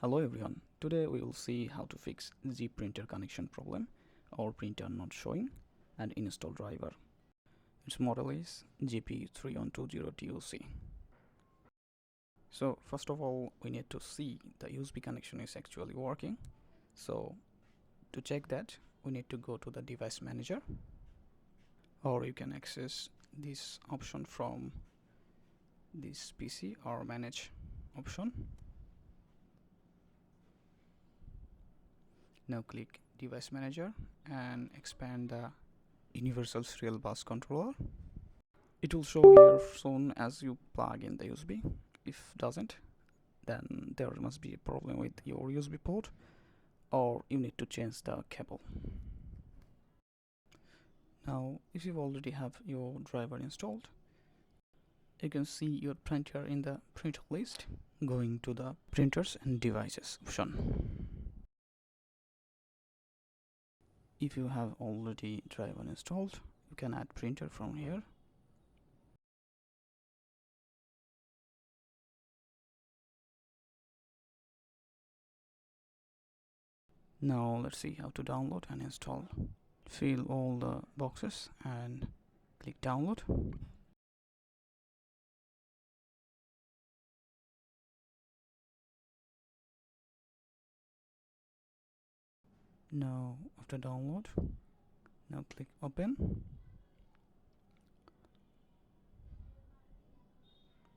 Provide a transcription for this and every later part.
Hello everyone, today we will see how to fix Gprinter connection problem or printer not showing and install driver. Its model is GP-3120TUC. So first of all, we need to see the USB connection is actually working. So to check that, we need to go to the device manager, or you can access this option from this PC or manage option. Now click device manager and expand the universal serial bus controller. It will show here soon as you plug in the USB. If doesn't, then there must be a problem with your USB port, or you need to change the cable. Now if you already have your driver installed, you can see your printer in the printer list. Going to the printers and devices option. If you have already driver installed, you can add printer from here. Now let's see how to download and install. Fill all the boxes and click download. Now after download, now click open.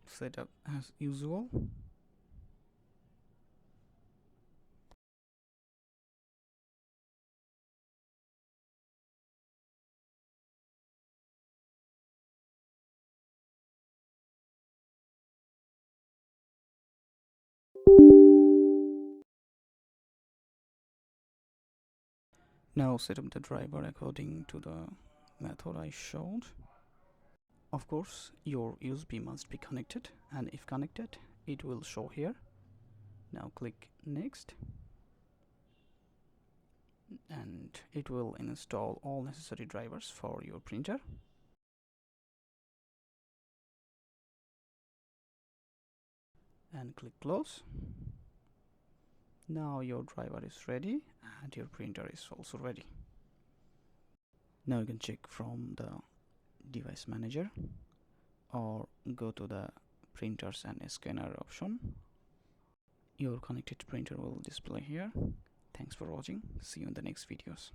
Setup as usual. Now set up the driver according to the method I showed. Of course, your USB must be connected, and if connected, it will show here. Now click next, and it will install all necessary drivers for your printer. And click close. Now your driver is ready and your printer is also ready. Now you can check from the device manager or go to the printers and scanner option. Your connected printer will display here. Thanks for watching. See you in the next videos.